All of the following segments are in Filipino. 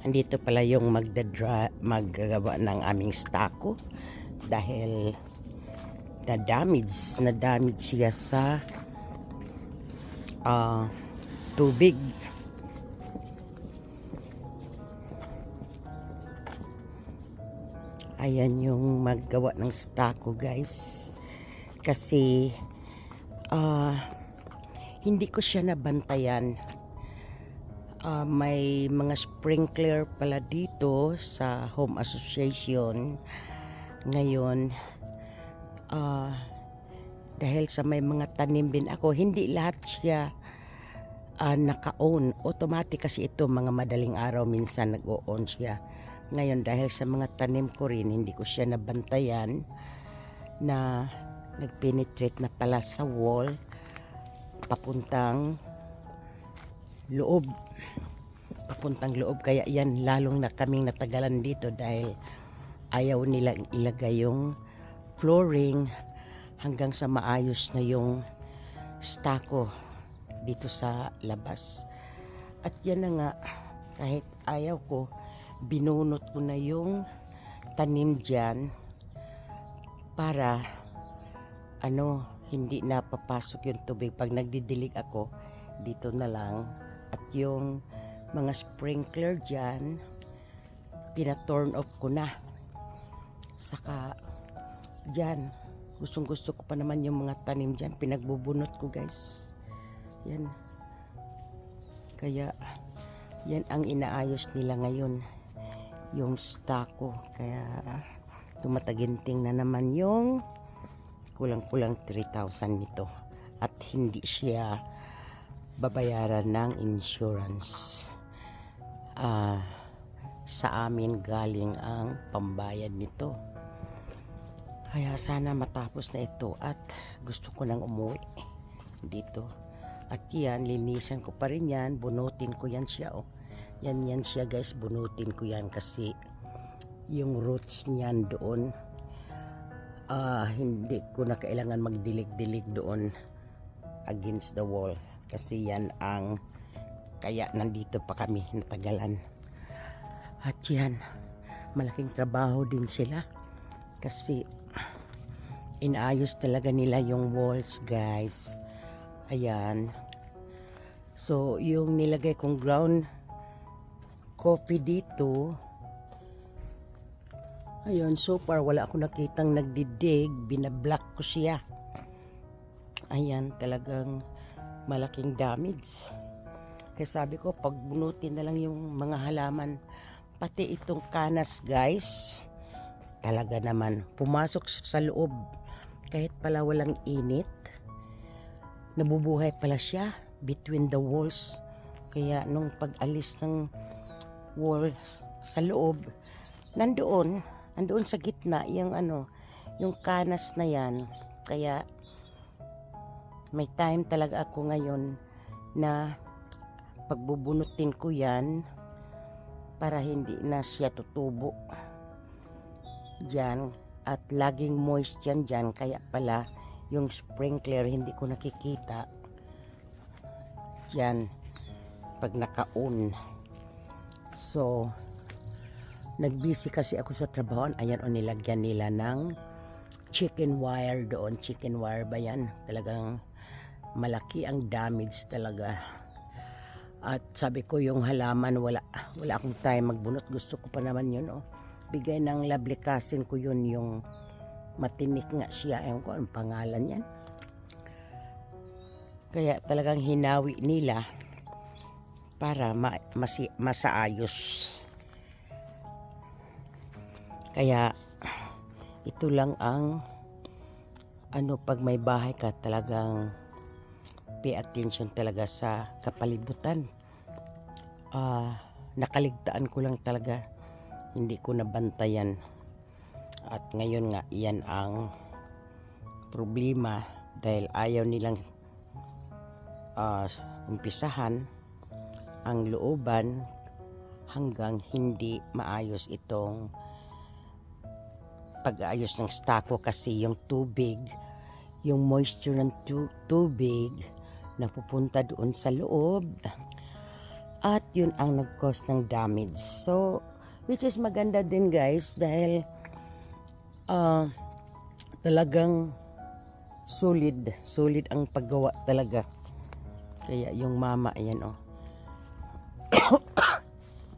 Andito pala yung maggagawa ng aming stako dahil na-damage siya sa tubig. Ayan yung maggawa ng stako, guys. Kasi hindi ko siya nabantayan. May mga sprinkler pala dito sa home association ngayon. Dahil sa may mga tanim din ako, hindi lahat siya naka-on. Automatic kasi ito, mga madaling araw minsan nag-o-on siya. Ngayon dahil sa mga tanim ko rin, hindi ko siya nabantayan na nag-penetrate na pala sa wall papuntang loob. Kaya yan lalong na kaming natagalan dito dahil ayaw nilang ilagay yung flooring hanggang sa maayos na yung stako dito sa labas. At yan na nga, kahit ayaw ko, binunot ko na yung tanim dyan para hindi na papasok yung tubig. Pag nagdidilig ako, dito na lang. At yung mga sprinkler dyan, pina-turn off ko na. Saka dyan, gustong gusto ko pa naman yung mga tanim dyan, pinagbubunot ko, guys. Yan. Kaya yan ang inaayos nila ngayon, yung stako. Kaya tumataginting na naman yung kulang-kulang 3,000 nito. At hindi siya babayaran ng insurance. Sa amin galing ang pambayad nito. Kaya sana matapos na ito at gusto ko nang umuwi dito. At yan, linisan ko pa rin yan, bunutin ko yan siya. Yan siya, guys, bunutin ko yan kasi yung roots niyan doon, hindi ko na kailangan magdilig-dilig doon against the wall. Kasi yan ang kaya nandito pa kami natagalan. At yan, malaking trabaho din sila kasi inaayos talaga nila yung walls, guys. Ayan. So, yung nilagay kong ground coffee dito, ayun, so far wala ako nakitang nagdidig. Binablock ko siya. Ayan, talagang malaking damage. Kaya sabi ko, pagbunutin na lang yung mga halaman. Pati itong kanas, guys, talaga naman pumasok sa loob. Kahit pala walang init, nabubuhay pala siya between the walls. Kaya nung pag-alis ng wall sa loob, nandoon sa gitna yung yung kanas na yan. Kaya may time talaga ako ngayon na pagbubunutin ko yan para hindi na siya tutubo dyan. At laging moist yan dyan. Kaya pala yung sprinkler hindi ko nakikita dyan pag naka-on. So nagbisi kasi ako sa trabaho. Ayan, nilagyan nila ng chicken wire doon. Chicken wire ba yan? Talagang malaki ang damage talaga. At sabi ko, yung halaman, wala akong time magbunot. Gusto ko pa naman yun, bigay ng lovely cousin ko yun, yung matinik nga siya. Ewan ko anong pangalan yan. Kaya talagang hinawi nila para masaayos. Kaya ito lang ang pag may bahay ka, talagang pay attention talaga sa kapalibutan. Nakaligtaan ko lang talaga, hindi ko nabantayan. At ngayon nga, iyan ang problema dahil ayaw nilang umpisahan ang looban hanggang hindi maayos itong pag-aayos ng stako. Kasi yung tubig, yung moisture ng tubig na pupunta doon sa loob, At yun ang nag-cause ng damage. So, which is maganda din guys dahil talagang solid ang paggawa talaga. Kaya yung mama, ayan oh.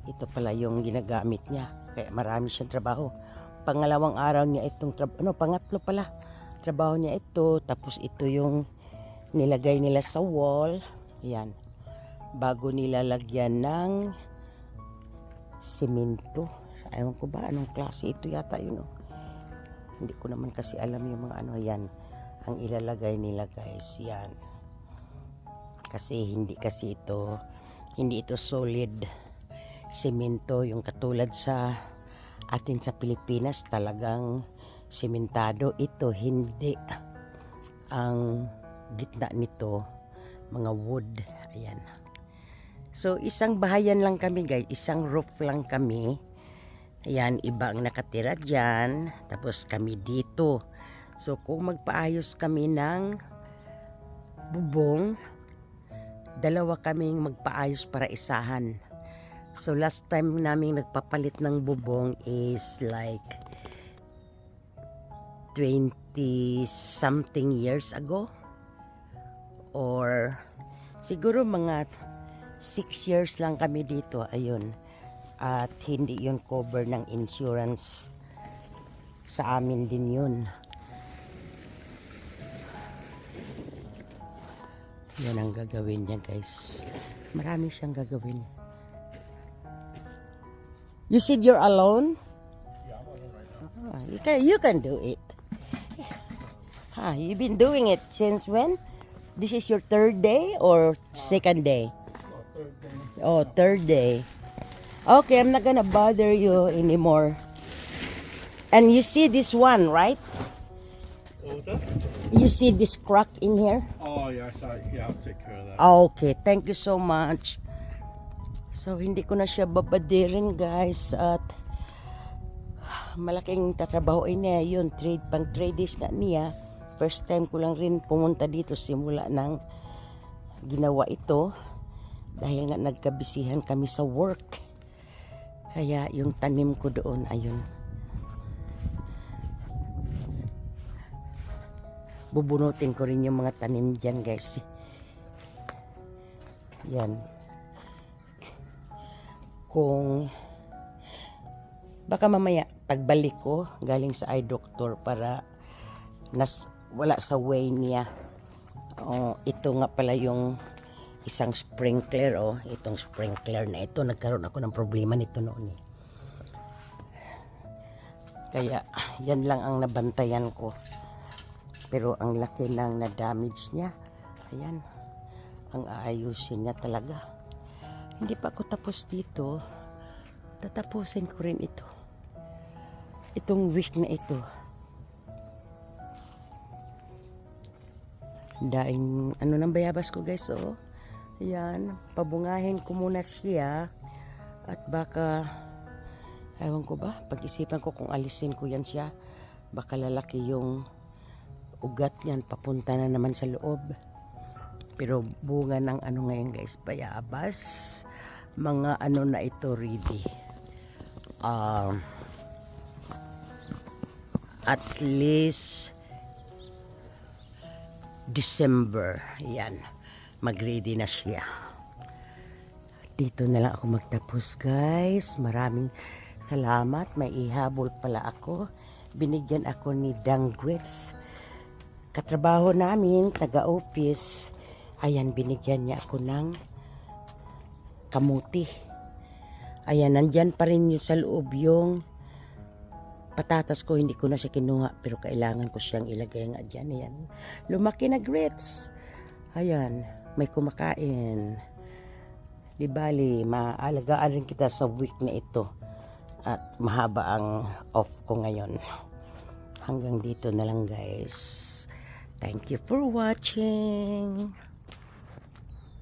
Ito pala yung ginagamit niya. Kaya marami siyang trabaho. Pangalawang araw niya itong pangatlo pala. Trabaho niya ito. Tapos ito yung nilagay nila sa wall. Ayan. Bago nilalagyan ng simento. Ewan ko ba anong klase ito yata yun oh. Hindi ko naman kasi alam yung mga ano yan. Ang ilalagay nila guys. Yan. Kasi hindi ito solid semento yung katulad sa atin sa Pilipinas, talagang sementado. Ito hindi. Ang gitna nito mga wood. Ayan. So isang bahayan lang kami guys, isang roof lang kami. Ayan, iba ang nakatira dyan, tapos kami dito. So kung magpaayos kami ng bubong, dalawa kaming magpaayos para isahan. So last time namin nagpapalit ng bubong is like 20 something years ago. Or siguro mga 6 years lang kami dito. Ayun. At hindi yun cover ng insurance. Sa amin din yun. Yan ang gagawin niya guys. Marami siyang gagawin. You said you're alone? Yeah, I'm alone right now. You can do it. You've been doing it since when? This is your third day or second day? Third day. Oh, third day. Okay, I'm not gonna bother you anymore. And you see this one, right? What was that? You see this crack in here? Oh, yeah, I'll take care of that. Okay, thank you so much. So, hindi ko na siya babadirin guys. At malaking tatrabahoin niya yun. Pang 3 days na niya. First time ko lang rin pumunta dito simula nang ginawa ito. Dahil nga nagkabisihan kami sa work. Kaya yung tanim ko doon, ayun. Bubunutin ko rin yung mga tanim dyan guys. Yan. Kung baka mamaya pagbalik ko galing sa eye doctor para wala sa way niya. Ito nga pala yung isang sprinkler. Itong sprinkler na ito, nagkaroon ako ng problema nito noon eh. Kaya yan lang ang nabantayan ko. Pero ang laki lang na damage niya. Ayan. Ang aayusin niya talaga. Hindi pa ako tapos dito. Tatapusin ko rin ito. Itong week na ito. Daing ano nang bayabas ko guys. Ayan. Pabungahin ko muna siya. At baka ewan ko ba, pag-isipan ko kung alisin ko yan siya. Baka lalaki yung ugat niyan, papunta na naman sa loob. Pero bunga ng ano ngayon guys, bayabas. Mga ano na ito ready. At least December. Yan. Mag-ready na siya. Dito na lang ako magtapos guys. Maraming salamat. May ihabol pala ako. Binigyan ako ni Dang Grits. Katrabaho namin, taga-office. Ayan, binigyan niya ako ng kamuti. Ayan, nandyan pa rin yung sa loob yung patatas ko. Hindi ko na siya kinuha, pero kailangan ko siyang ilagay nga dyan. Ayan, lumaki na grits. Ayan, may kumakain. Di bali, maalagaan rin kita sa week na ito. At mahaba ang off ko ngayon. Hanggang dito na lang guys. Thank you for watching.